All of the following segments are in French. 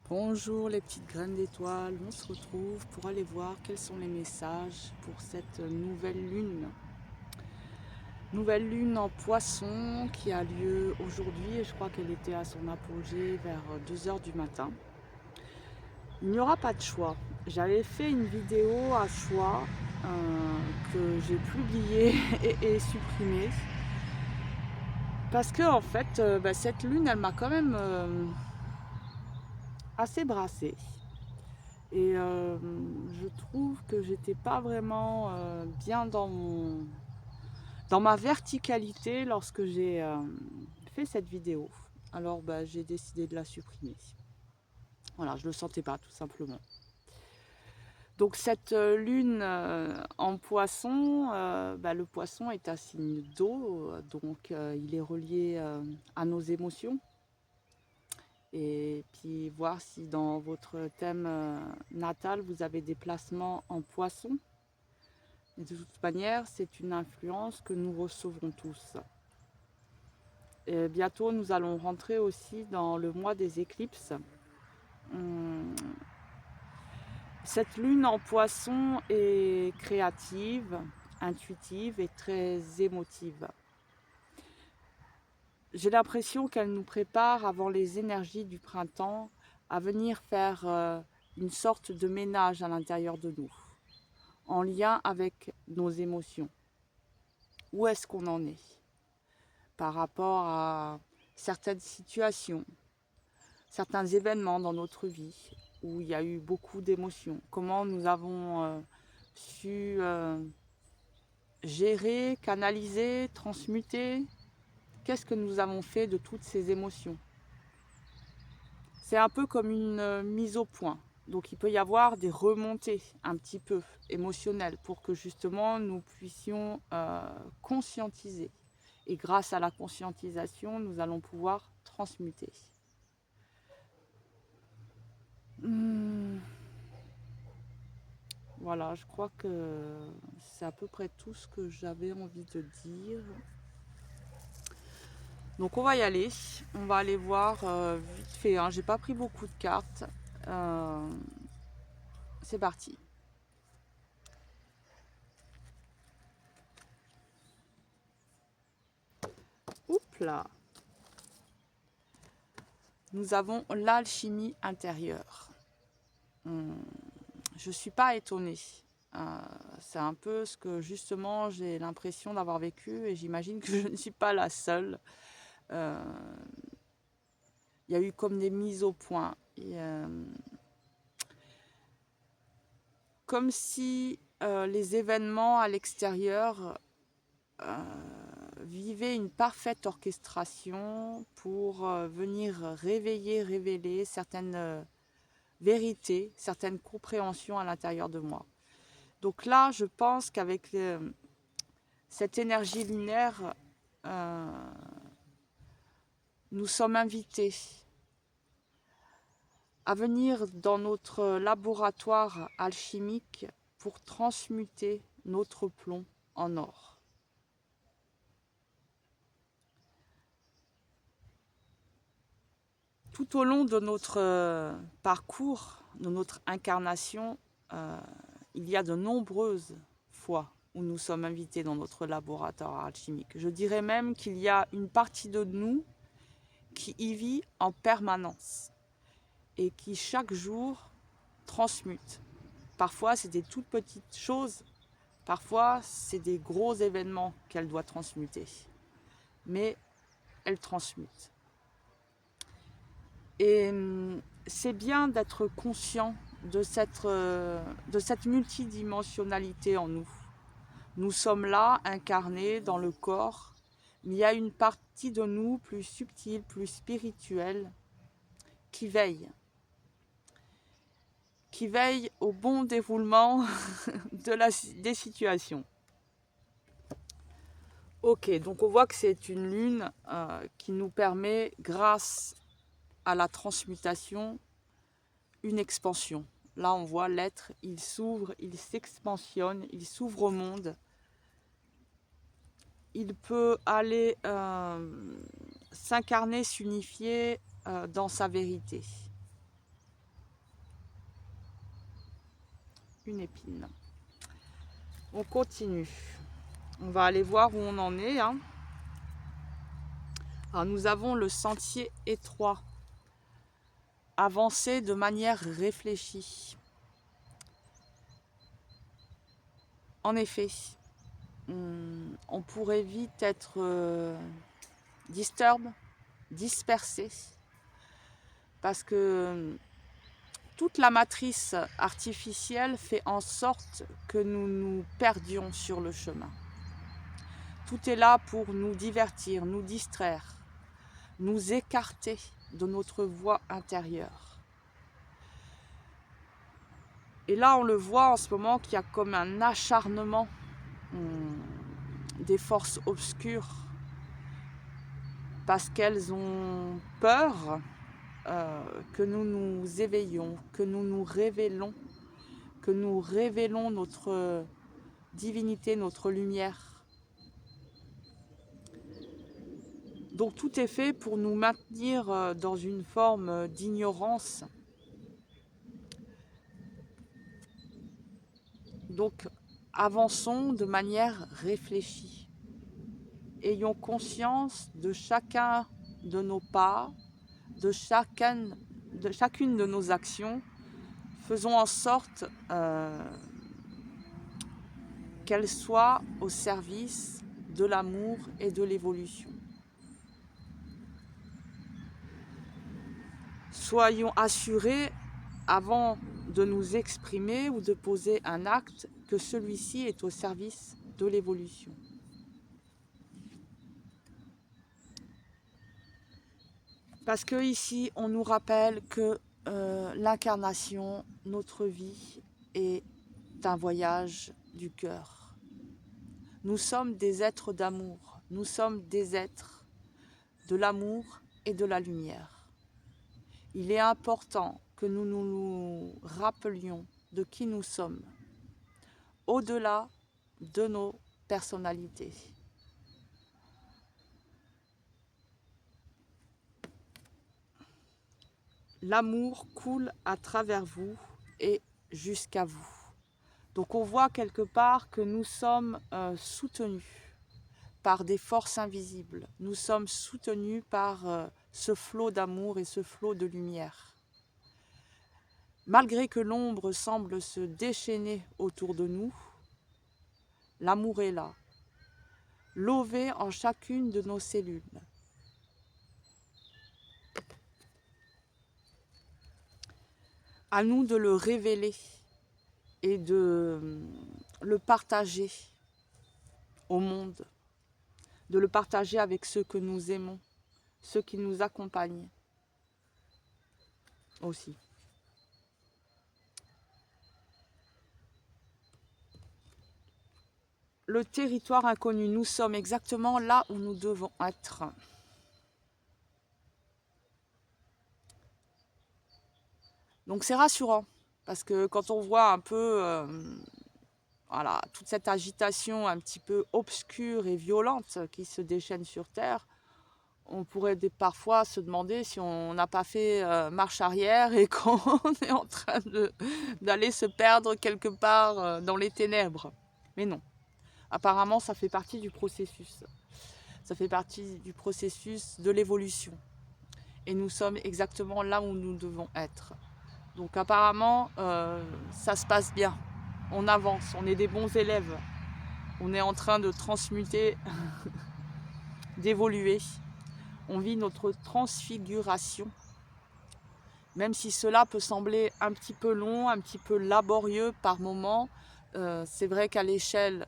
Bonjour les petites graines d'étoiles, on se retrouve pour aller voir quels sont les messages pour cette nouvelle lune. Nouvelle lune en poisson qui a lieu aujourd'hui et je crois qu'elle était à son apogée vers 2 heures du matin. Il n'y aura pas de choix. J'avais fait une vidéo à choix que j'ai publiée et supprimée. Parce que en fait, cette lune, elle m'a quand même assez brassée. Et je trouve que j'étais pas vraiment bien dans ma verticalité lorsque j'ai fait cette vidéo. Alors j'ai décidé de la supprimer. Voilà, je le sentais pas tout simplement. Donc cette lune en poisson, le poisson est un signe d'eau, donc il est relié à nos émotions. Et puis voir si dans votre thème natal, vous avez des placements en poisson. Et de toute manière, c'est une influence que nous recevrons tous. Et bientôt, nous allons rentrer aussi dans le mois des éclipses. Cette lune en poisson est créative, intuitive et très émotive. J'ai l'impression qu'elle nous prépare avant les énergies du printemps à venir faire une sorte de ménage à l'intérieur de nous, en lien avec nos émotions. Où est-ce qu'on en est par rapport à certaines situations, certains événements dans notre vie où il y a eu beaucoup d'émotions. Comment nous avons su gérer, canaliser, transmuter. Qu'est-ce que nous avons fait de toutes ces émotions? C'est un peu comme une mise au point. Donc il peut y avoir des remontées un petit peu émotionnelles pour que justement nous puissions conscientiser. Et grâce à la conscientisation, nous allons pouvoir transmuter. Voilà, je crois que c'est à peu près tout ce que j'avais envie de dire. Donc on va y aller. On va aller voir vite fait. Hein. J'ai pas pris beaucoup de cartes. C'est parti. Oups là. Nous avons l'alchimie intérieure. Je suis pas étonnée. C'est un peu ce que justement j'ai l'impression d'avoir vécu et j'imagine que je ne suis pas la seule. Il y a eu comme des mises au point. Et, comme si les événements à l'extérieur vivaient une parfaite orchestration pour venir révéler certaines vérités, certaines compréhensions à l'intérieur de moi. Donc là, je pense qu'avec cette énergie lunaire, nous sommes invités à venir dans notre laboratoire alchimique pour transmuter notre plomb en or. Tout au long de notre parcours, de notre incarnation, il y a de nombreuses fois où nous sommes invités dans notre laboratoire alchimique. Je dirais même qu'il y a une partie de nous qui y vit en permanence et qui chaque jour transmute. Parfois, c'est des toutes petites choses, parfois, c'est des gros événements qu'elle doit transmuter. Mais elle transmute. Et c'est bien d'être conscient de cette multidimensionnalité en nous. Nous sommes là, incarnés dans le corps, mais il y a une partie de nous plus subtile, plus spirituelle, qui veille au bon déroulement des situations. Ok, donc on voit que c'est une lune qui nous permet, grâce à la transmutation, une expansion. Là, on voit l'être, il s'ouvre, il s'expansionne, il s'ouvre au monde. Il peut aller s'incarner, s'unifier dans sa vérité. une épine. On continue. On va aller voir où on en est. Hein. Alors, nous avons le sentier étroit. Avancer de manière réfléchie. En effet, on pourrait vite être dispersé, parce que toute la matrice artificielle fait en sorte que nous nous perdions sur le chemin. Tout est là pour nous divertir, nous distraire, nous écarter de notre voie intérieure. Et là, on le voit en ce moment qu'il y a comme un acharnement des forces obscures parce qu'elles ont peur que nous nous éveillions, que nous nous révélons, notre divinité, notre lumière. Donc tout est fait pour nous maintenir dans une forme d'ignorance. Donc avançons de manière réfléchie. Ayons conscience de chacun de nos pas, de chacune de nos actions. Faisons en sorte qu'elles soient au service de l'amour et de l'évolution. Soyons assurés, avant de nous exprimer ou de poser un acte, que celui-ci est au service de l'évolution. Parce que ici, on nous rappelle que l'incarnation, notre vie, est un voyage du cœur. Nous sommes des êtres d'amour, nous sommes des êtres de l'amour et de la lumière. Il est important que nous nous rappelions de qui nous sommes, au-delà de nos personnalités. L'amour coule à travers vous et jusqu'à vous. Donc on voit quelque part que nous sommes soutenus par des forces invisibles. Nous sommes soutenus par ce flot d'amour et ce flot de lumière. Malgré que l'ombre semble se déchaîner autour de nous, l'amour est là, lové en chacune de nos cellules. À nous de le révéler et de le partager au monde, de le partager avec ceux que nous aimons, ceux qui nous accompagnent aussi. Le territoire inconnu, nous sommes exactement là où nous devons être. Donc c'est rassurant, parce que quand on voit un peu voilà, toute cette agitation un petit peu obscure et violente qui se déchaîne sur Terre, on pourrait parfois se demander si on n'a pas fait marche arrière et qu'on est en train d'aller se perdre quelque part dans les ténèbres. Mais non, apparemment ça fait partie du processus. Ça fait partie du processus de l'évolution. Et nous sommes exactement là où nous devons être. Donc apparemment, ça se passe bien. On avance, on est des bons élèves. On est en train de transmuter, d'évoluer. On vit notre transfiguration. Même si cela peut sembler un petit peu long, un petit peu laborieux par moments, c'est vrai qu'à l'échelle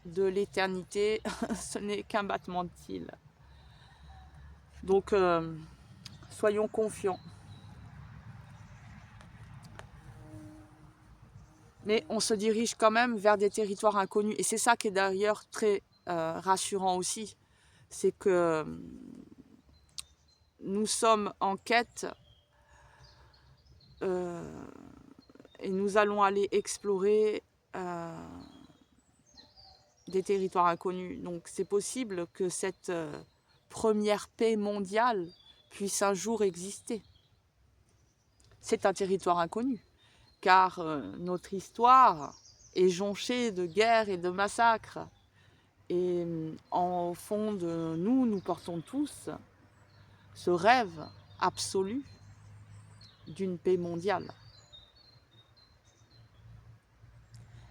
de l'éternité, ce n'est qu'un battement de cils. Donc, soyons confiants. Mais on se dirige quand même vers des territoires inconnus. Et c'est ça qui est d'ailleurs très rassurant aussi. C'est que nous sommes en quête et nous allons aller explorer des territoires inconnus. Donc c'est possible que cette première paix mondiale puisse un jour exister. C'est un territoire inconnu. car notre histoire est jonchée de guerres et de massacres. Et au fond de nous, nous portons tous ce rêve absolu d'une paix mondiale.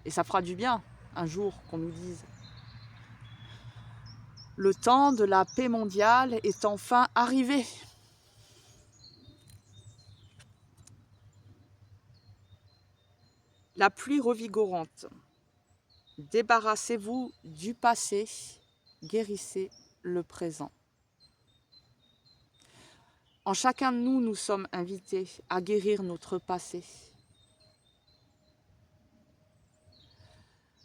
Et ça fera du bien un jour qu'on nous dise: le temps de la paix mondiale est enfin arrivé. La pluie revigorante. Débarrassez-vous du passé, guérissez le présent. En chacun de nous, nous sommes invités à guérir notre passé,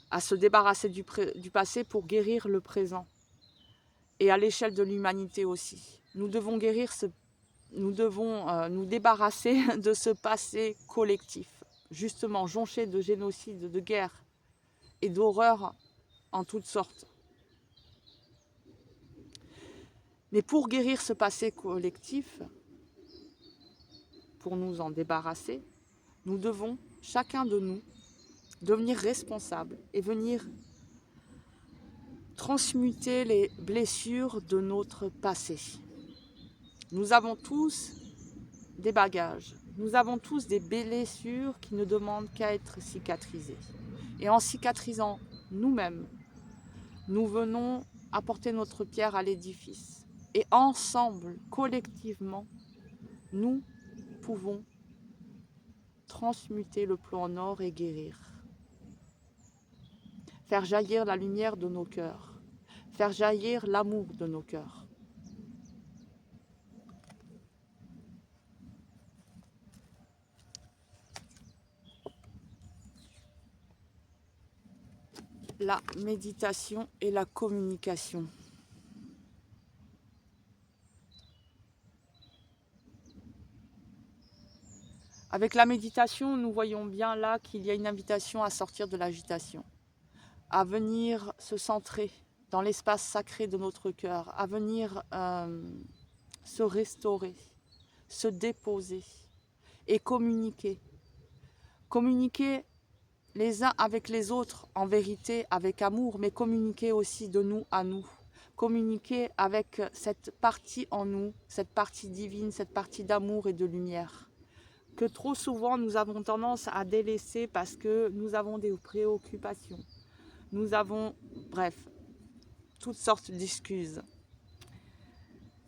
à se débarrasser du passé pour guérir le présent. Et à l'échelle de l'humanité aussi. Nous devons nous débarrasser de ce passé collectif, justement jonché de génocide, de guerre et d'horreur en toutes sortes. Mais pour guérir ce passé collectif, pour nous en débarrasser, nous devons, chacun de nous, devenir responsable et venir transmuter les blessures de notre passé. Nous avons tous des bagages, nous avons tous des blessures qui ne demandent qu'à être cicatrisées. Et en cicatrisant nous-mêmes, nous venons apporter notre pierre à l'édifice. Et ensemble, collectivement, nous pouvons transmuter le plan nord et guérir. Faire jaillir la lumière de nos cœurs, faire jaillir l'amour de nos cœurs. La méditation et la communication. Avec la méditation, nous voyons bien là qu'il y a une invitation à sortir de l'agitation, à venir se centrer dans l'espace sacré de notre cœur, à venir se restaurer, se déposer et communiquer. Communiquer les uns avec les autres, en vérité, avec amour, mais communiquer aussi de nous à nous. Communiquer avec cette partie en nous, cette partie divine, cette partie d'amour et de lumière, que trop souvent nous avons tendance à délaisser parce que nous avons des préoccupations. Nous avons, bref, toutes sortes d'excuses.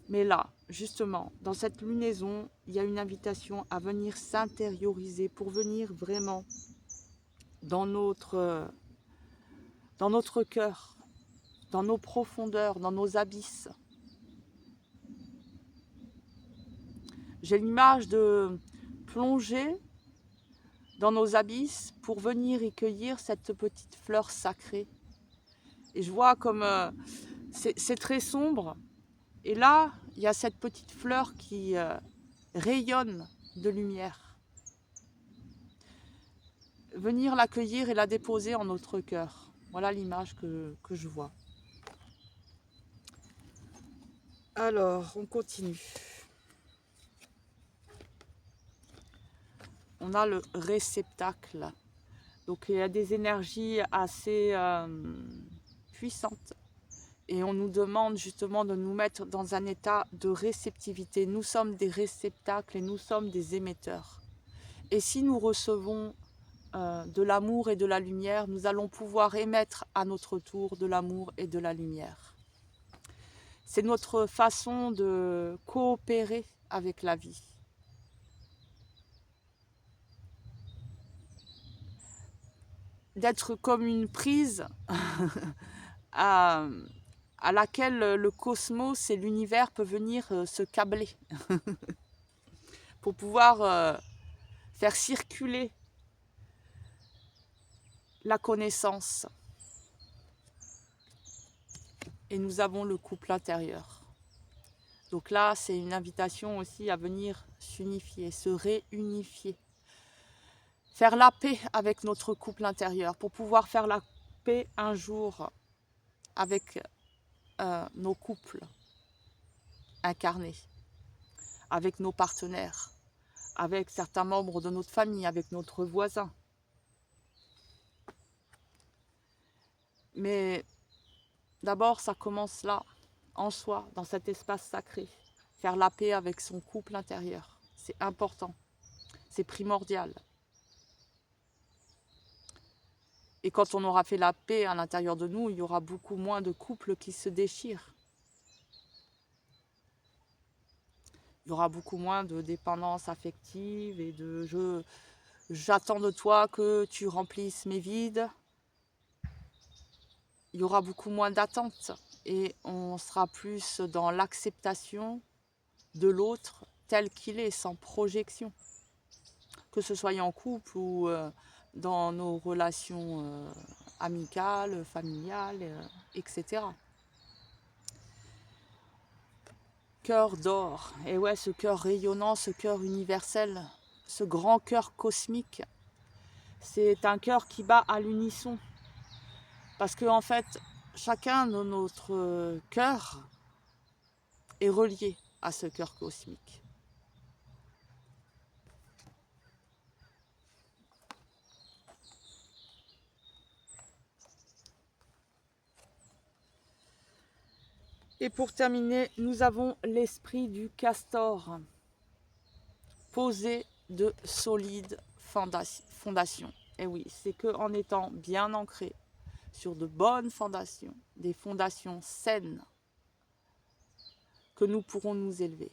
Mais là, justement, dans cette lunaison, il y a une invitation à venir s'intérioriser pour venir vraiment dans notre cœur, dans nos profondeurs, dans nos abysses. J'ai l'image de plonger dans nos abysses pour venir y cueillir cette petite fleur sacrée. Et je vois comme c'est très sombre. Et là, il y a cette petite fleur qui rayonne de lumière. Venir l'accueillir et la déposer en notre cœur. Voilà l'image que je vois. Alors, on continue. On a le réceptacle. Donc il y a des énergies assez puissantes. Et on nous demande justement de nous mettre dans un état de réceptivité. Nous sommes des réceptacles et nous sommes des émetteurs. Et si nous recevons de l'amour et de la lumière, nous allons pouvoir émettre à notre tour de l'amour et de la lumière. C'est notre façon de coopérer avec la vie. D'être comme une prise à laquelle le cosmos et l'univers peuvent venir se câbler pour pouvoir faire circuler la connaissance. Et nous avons le couple intérieur. Donc là, c'est une invitation aussi à venir s'unifier, se réunifier. Faire la paix avec notre couple intérieur pour pouvoir faire la paix un jour avec nos couples incarnés, avec nos partenaires, avec certains membres de notre famille, avec notre voisin. Mais d'abord, ça commence là, en soi, dans cet espace sacré. Faire la paix avec son couple intérieur. C'est important, c'est primordial. Et quand on aura fait la paix à l'intérieur de nous, il y aura beaucoup moins de couples qui se déchirent. Il y aura beaucoup moins de dépendance affective et de j'attends de toi que tu remplisses mes vides. Il y aura beaucoup moins d'attentes et on sera plus dans l'acceptation de l'autre tel qu'il est, sans projection. Que ce soit en couple ou dans nos relations amicales, familiales, etc. Cœur d'or. Et ouais, ce cœur rayonnant, ce cœur universel, ce grand cœur cosmique, c'est un cœur qui bat à l'unisson. Parce que en fait, chacun de notre cœur est relié à ce cœur cosmique. Et pour terminer, nous avons l'esprit du castor, posé de solides fondations. Et oui, c'est qu'en étant bien ancré sur de bonnes fondations, des fondations saines, que nous pourrons nous élever.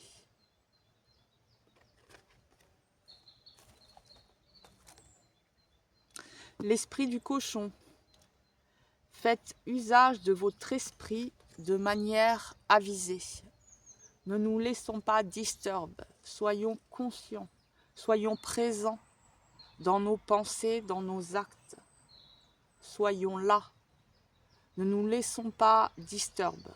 L'esprit du cochon. Faites usage de votre esprit de manière avisée. Ne nous laissons pas disturber. Soyons conscients. Soyons présents dans nos pensées, dans nos actes. Soyons là. Ne nous laissons pas disturber.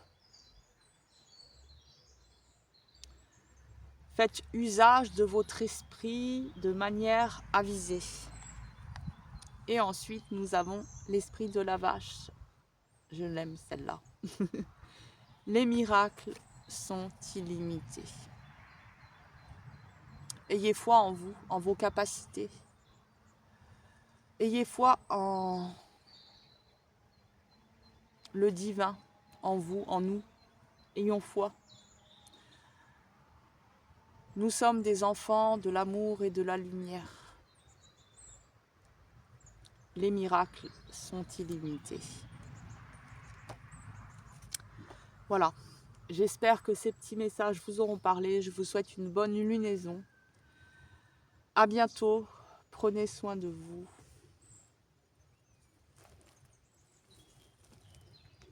Faites usage de votre esprit de manière avisée. Et ensuite, nous avons l'esprit de la vache. Je l'aime celle-là. Les miracles sont illimités. Ayez foi en vous, en vos capacités. Ayez foi en le divin, en vous, en nous. Ayons foi. Nous sommes des enfants de l'amour et de la lumière. Les miracles sont illimités. Voilà, j'espère que ces petits messages vous auront parlé. Je vous souhaite une bonne lunaison. À bientôt, prenez soin de vous.